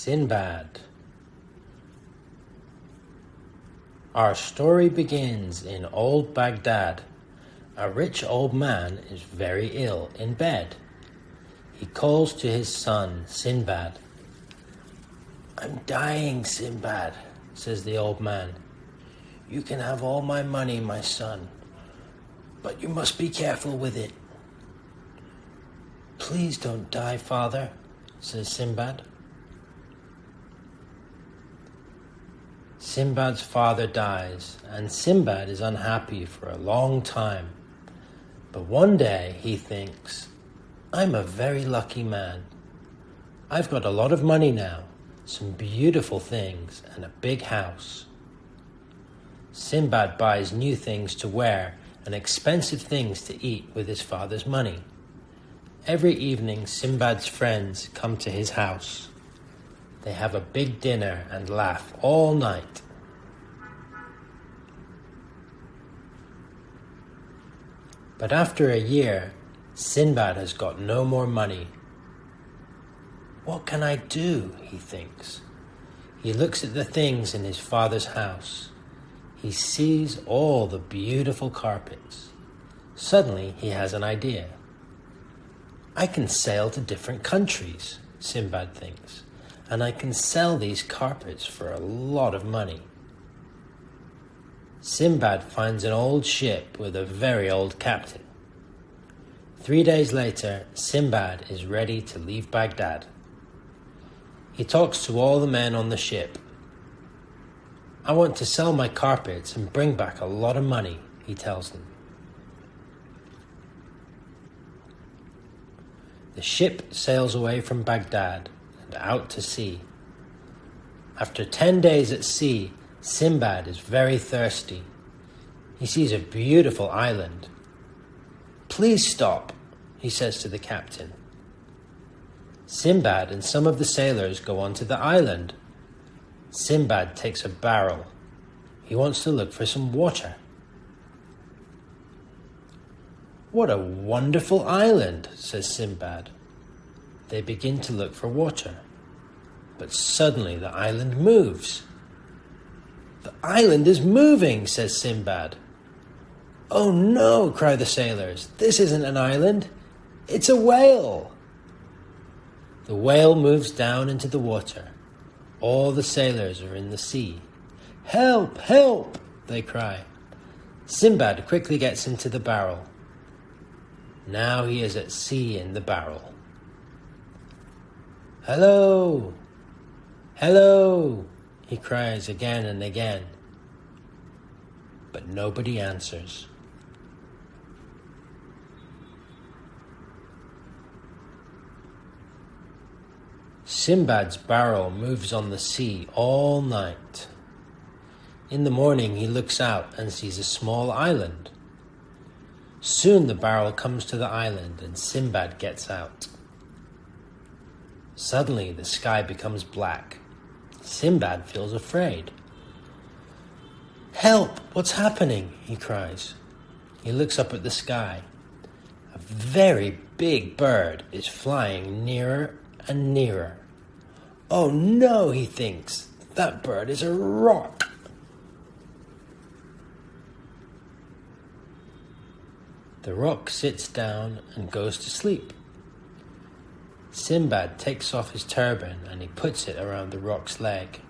Sinbad. Our story begins in old Baghdad. A rich old man is very ill in bed. He calls to his son, Sinbad. "I'm dying, Sinbad," says the old man. "You can have all my money, my son, but you must be careful with it." "Please don't die, father," says Sinbad. Sinbad's father dies, and Sinbad is unhappy for a long time. But one day he thinks, "I'm a very lucky man. I've got a lot of money now, some beautiful things, and a big house." Sinbad buys new things to wear and expensive things to eat with his father's money. Every evening, Sinbad's friends come to his house. They have a big dinner and laugh all night. But after a year, Sinbad has got no more money. "What can I do?" he thinks. He looks at the things in his father's house. He sees all the beautiful carpets. Suddenly, he has an idea. "I can sail to different countries," Sinbad thinks, "and I can sell these carpets for a lot of money." Sinbad finds an old ship with a very old captain. 3 days later, Sinbad is ready to leave Baghdad. He talks to all the men on the ship. "I want to sell my carpets and bring back a lot of money," he tells them. The ship sails away from Baghdad and out to sea. After 10 days at sea, Sinbad is very thirsty. He sees a beautiful island. "Please stop," he says to the captain. Sinbad and some of the sailors go onto the island. Sinbad takes a barrel. He wants to look for some water. "What a wonderful island," says Sinbad. They begin to look for water. But suddenly the island moves. "The island is moving," says Sinbad. "Oh no," cry the sailors. "This isn't an island. It's a whale." The whale moves down into the water. All the sailors are in the sea. "Help! Help!" they cry. Sinbad quickly gets into the barrel. Now he is at sea in the barrel. "Hello! Hello!" he cries again and again. But nobody answers. Sinbad's barrel moves on the sea all night. In the morning he looks out and sees a small island. Soon the barrel comes to the island and Sinbad gets out. Suddenly the sky becomes black. Sinbad feels afraid. "Help! What's happening?" he cries. He looks up at the sky. A very big bird is flying nearer and nearer. "Oh no," he thinks, "that bird is a rock." The rock sits down and goes to sleep. Sinbad takes off his turban and he puts it around the rock's leg.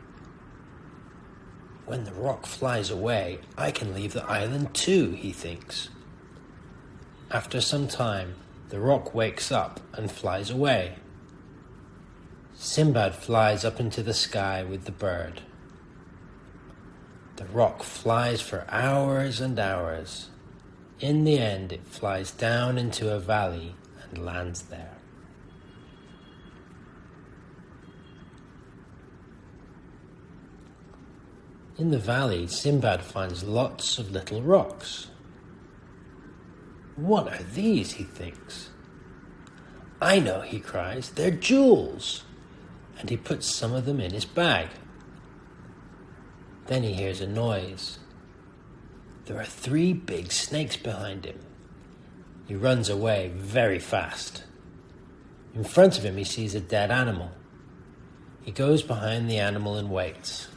"When the rock flies away, I can leave the island too," he thinks. After some time, the rock wakes up and flies away. Sinbad flies up into the sky with the bird. The rock flies for hours and hours. In the end, it flies down into a valley and lands there. In the valley, Sinbad finds lots of little rocks. "What are these?" he thinks. "I know," he cries, "they're jewels." And he puts some of them in his bag. Then he hears a noise. There are 3 big snakes behind him. He runs away very fast. In front of him he sees a dead animal. He goes behind the animal and waits.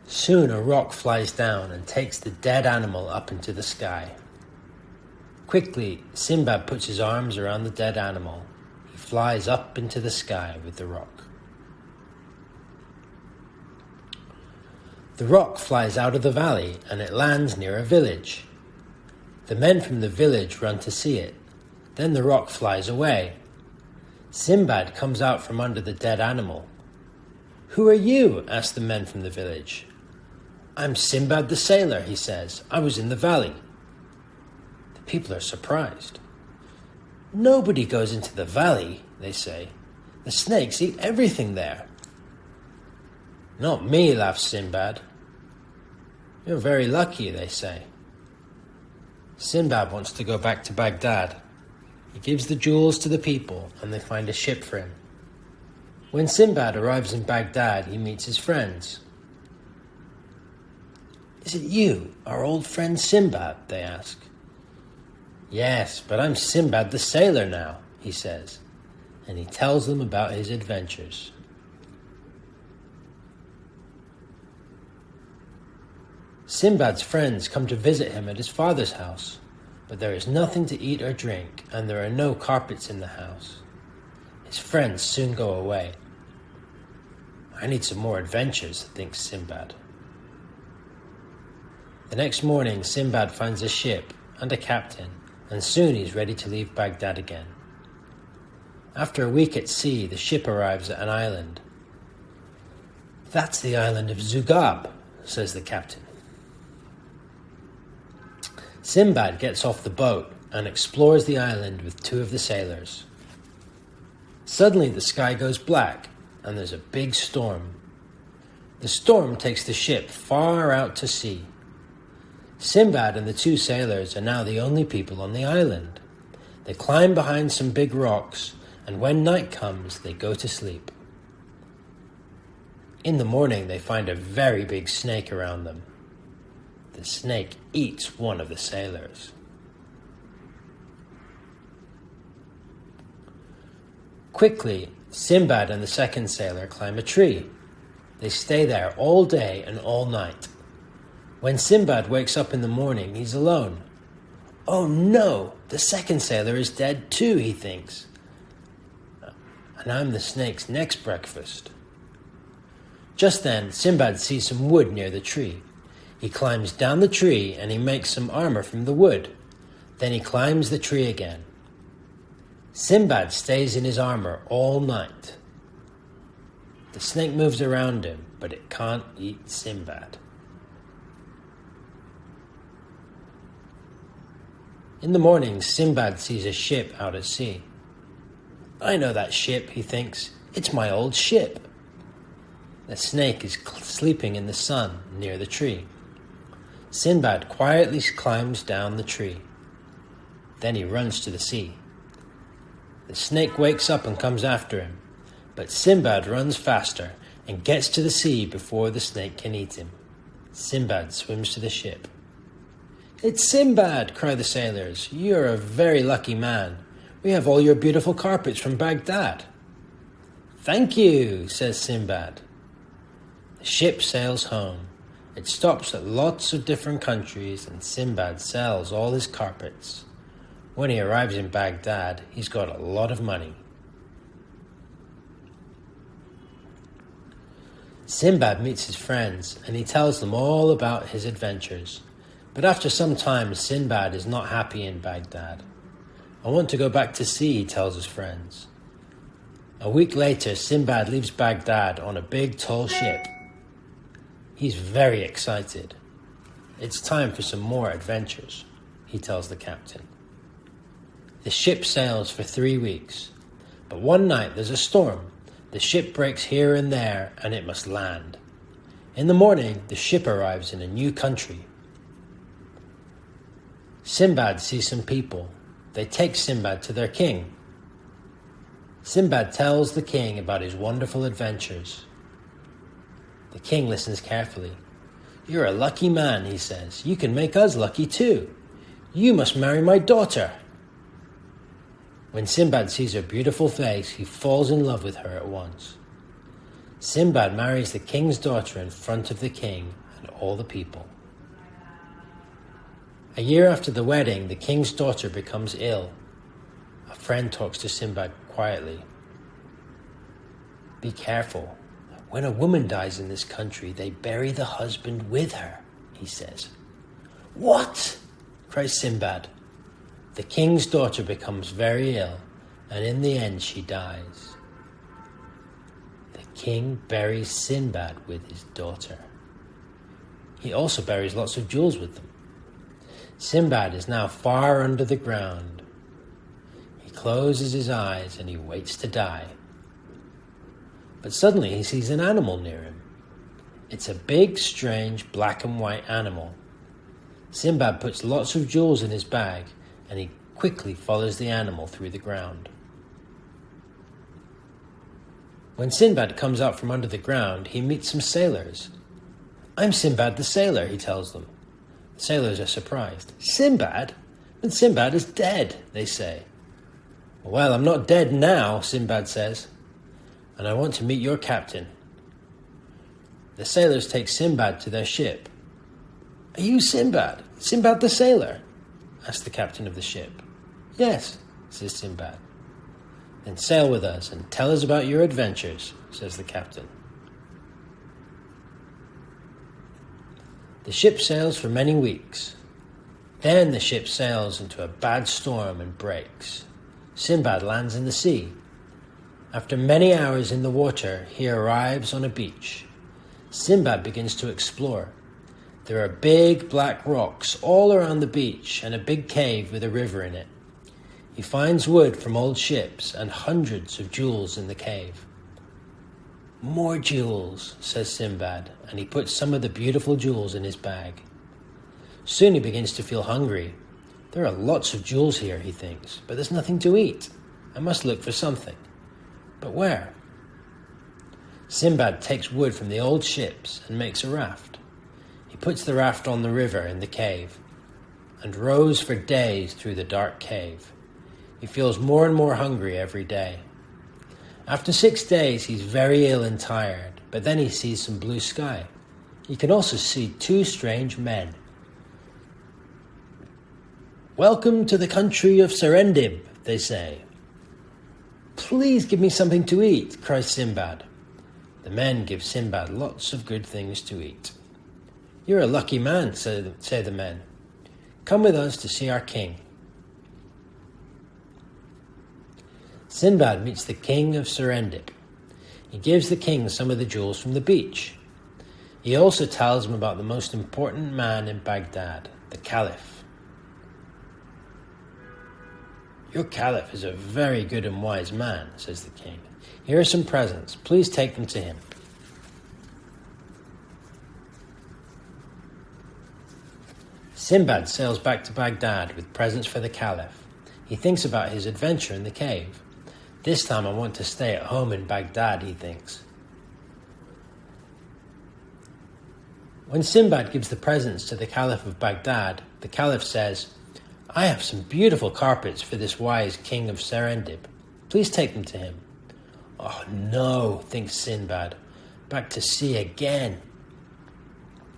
Soon a rock flies down and takes the dead animal up into the sky. Quickly, Sinbad puts his arms around the dead animal. He flies up into the sky with the rock. The rock flies out of the valley and it lands near a village. The men from the village run to see it. Then the rock flies away. Sinbad comes out from under the dead animal. "Who are you?" ask the men from the village. "I'm Sinbad the sailor," he says. "I was in the valley." The people are surprised. "Nobody goes into the valley," they say. "The snakes eat everything there." "Not me," laughs Sinbad. "You're very lucky," they say. Sinbad wants to go back to Baghdad. He gives the jewels to the people and they find a ship for him. When Sinbad arrives in Baghdad, he meets his friends. "Is it you, our old friend Sinbad?" they ask. "Yes, but I'm Sinbad the sailor now," he says, and he tells them about his adventures. Sinbad's friends come to visit him at his father's house, but there is nothing to eat or drink, and there are no carpets in the house. His friends soon go away. "I need some more adventures," thinks Sinbad. The next morning, Sinbad finds a ship and a captain, and soon he's ready to leave Baghdad again. After a week at sea, the ship arrives at an island. "That's the island of Zugab," says the captain. Sinbad gets off the boat and explores the island with two of the sailors. Suddenly the sky goes black and there's a big storm. The storm takes the ship far out to sea. Sinbad and the two sailors are now the only people on the island. They climb behind some big rocks, and when night comes, they go to sleep. In the morning, they find a very big snake around them. The snake eats one of the sailors. Quickly, Sinbad and the second sailor climb a tree. They stay there all day and all night. When Sinbad wakes up in the morning, he's alone. "Oh no, the second sailor is dead too," he thinks. "And I'm the snake's next breakfast." Just then, Sinbad sees some wood near the tree. He climbs down the tree and he makes some armor from the wood. Then he climbs the tree again. Sinbad stays in his armor all night. The snake moves around him, but it can't eat Sinbad. In the morning, Sinbad sees a ship out at sea. "I know that ship," he thinks. "It's my old ship." The snake is sleeping in the sun near the tree. Sinbad quietly climbs down the tree. Then he runs to the sea. The snake wakes up and comes after him, but Sinbad runs faster and gets to the sea before the snake can eat him. Sinbad swims to the ship. "It's Sinbad!" cry the sailors. "You're a very lucky man. We have all your beautiful carpets from Baghdad." "Thank you," says Sinbad. The ship sails home. It stops at lots of different countries and Sinbad sells all his carpets. When he arrives in Baghdad, he's got a lot of money. Sinbad meets his friends and he tells them all about his adventures. But after some time, Sinbad is not happy in Baghdad. "I want to go back to sea," he tells his friends. A week later, Sinbad leaves Baghdad on a big tall ship. He's very excited. "It's time for some more adventures," he tells the captain. The ship sails for 3 weeks, but one night there's a storm. The ship breaks here and there and it must land. In the morning, the ship arrives in a new country. Sinbad sees some people. They take Sinbad to their king. Sinbad tells the king about his wonderful adventures. The king listens carefully. "You're a lucky man," he says. "You can make us lucky too. You must marry my daughter." When Sinbad sees her beautiful face, he falls in love with her at once. Sinbad marries the king's daughter in front of the king and all the people. A year after the wedding, the king's daughter becomes ill. A friend talks to Sinbad quietly. "Be careful. When a woman dies in this country, they bury the husband with her," he says. "What?" cries Sinbad. The king's daughter becomes very ill, and in the end she dies. The king buries Sinbad with his daughter. He also buries lots of jewels with them. Sinbad is now far under the ground. He closes his eyes and he waits to die. But suddenly he sees an animal near him. It's a big, strange, black and white animal. Sinbad puts lots of jewels in his bag and he quickly follows the animal through the ground. When Sinbad comes out from under the ground, he meets some sailors. "I'm Sinbad the sailor," he tells them. The sailors are surprised. "Sinbad? But Sinbad is dead," they say. "Well, I'm not dead now," Sinbad says, "and I want to meet your captain." The sailors take Sinbad to their ship. "Are you Sinbad? Sinbad the sailor?" asks the captain of the ship. "Yes," says Sinbad. "Then sail with us and tell us about your adventures," says the captain. The ship sails for many weeks. Then the ship sails into a bad storm and breaks. Sinbad lands in the sea. After many hours in the water, he arrives on a beach. Sinbad begins to explore. There are big black rocks all around the beach and a big cave with a river in it. He finds wood from old ships and hundreds of jewels in the cave. "More jewels," says Sinbad, and he puts some of the beautiful jewels in his bag. Soon he begins to feel hungry. There are lots of jewels here, he thinks, but there's nothing to eat. I must look for something. But where? Sinbad takes wood from the old ships and makes a raft. He puts the raft on the river in the cave and rows for days through the dark cave. He feels more and more hungry every day. After 6 days, he's very ill and tired, but then he sees some blue sky. He can also see 2 strange men. "Welcome to the country of Serendib," they say. "Please give me something to eat," cries Sinbad. The men give Sinbad lots of good things to eat. "You're a lucky man," say the men. "Come with us to see our king." Sinbad meets the king of Serendib. He gives the king some of the jewels from the beach. He also tells him about the most important man in Baghdad, the Caliph. "Your Caliph is a very good and wise man," says the king. "Here are some presents. Please take them to him." Sinbad sails back to Baghdad with presents for the Caliph. He thinks about his adventure in the cave. "This time I want to stay at home in Baghdad," he thinks. When Sinbad gives the presents to the Caliph of Baghdad, the Caliph says, "I have some beautiful carpets for this wise king of Serendib. Please take them to him." "Oh no," thinks Sinbad, "back to sea again."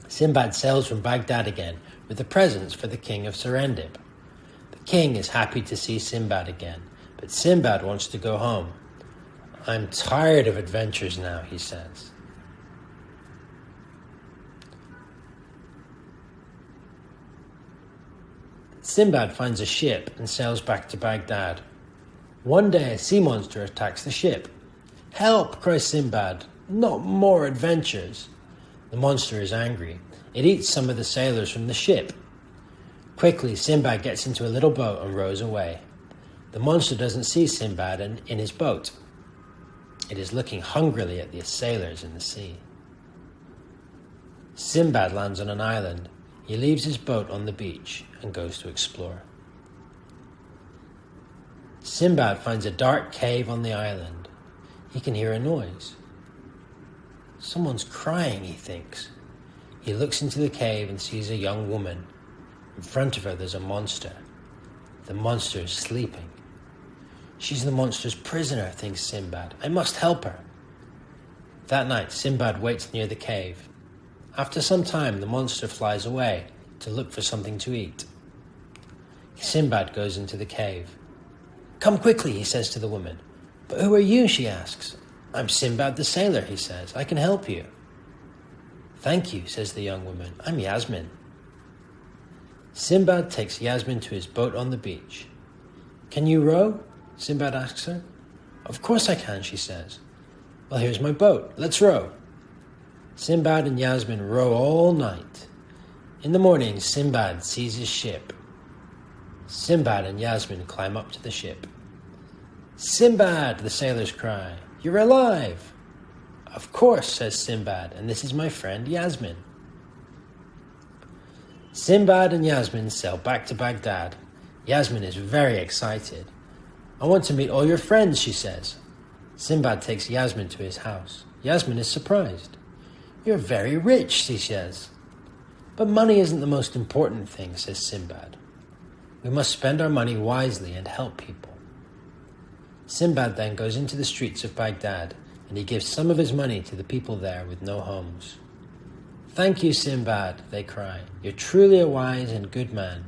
Sinbad sails from Baghdad again with the presents for the king of Serendib. The king is happy to see Sinbad again, but Sinbad wants to go home. "I'm tired of adventures now," he says. Sinbad finds a ship and sails back to Baghdad. One day a sea monster attacks the ship. "Help!" cries Sinbad. "Not more adventures!" The monster is angry. It eats some of the sailors from the ship. Quickly, Sinbad gets into a little boat and rows away. The monster doesn't see Sinbad in his boat. It is looking hungrily at the sailors in the sea. Sinbad lands on an island. He leaves his boat on the beach and goes to explore. Sinbad finds a dark cave on the island. He can hear a noise. Someone's crying, he thinks. He looks into the cave and sees a young woman. In front of her there's a monster. The monster is sleeping. She's the monster's prisoner, thinks Sinbad. I must help her. That night, Sinbad waits near the cave. After some time, the monster flies away to look for something to eat. Sinbad goes into the cave. Come quickly, he says to the woman. But who are you, she asks. I'm Sinbad the sailor, he says. I can help you. Thank you, says the young woman. I'm Yasmin. Sinbad takes Yasmin to his boat on the beach. Can you row? Sinbad asks her. Of course I can, she says. Well, here's my boat. Let's row. Sinbad and Yasmin row all night. In the morning, Sinbad sees his ship. Sinbad and Yasmin climb up to the ship. Sinbad, the sailors cry. You're alive. Of course, says Sinbad, and this is my friend Yasmin. Sinbad and Yasmin sail back to Baghdad. Yasmin is very excited. I want to meet all your friends, she says. Sinbad takes Yasmin to his house. Yasmin is surprised. You're very rich, she says. But money isn't the most important thing, says Sinbad. We must spend our money wisely and help people. Sinbad then goes into the streets of Baghdad, and he gives some of his money to the people there with no homes. Thank you, Sinbad, they cry. You're truly a wise and good man.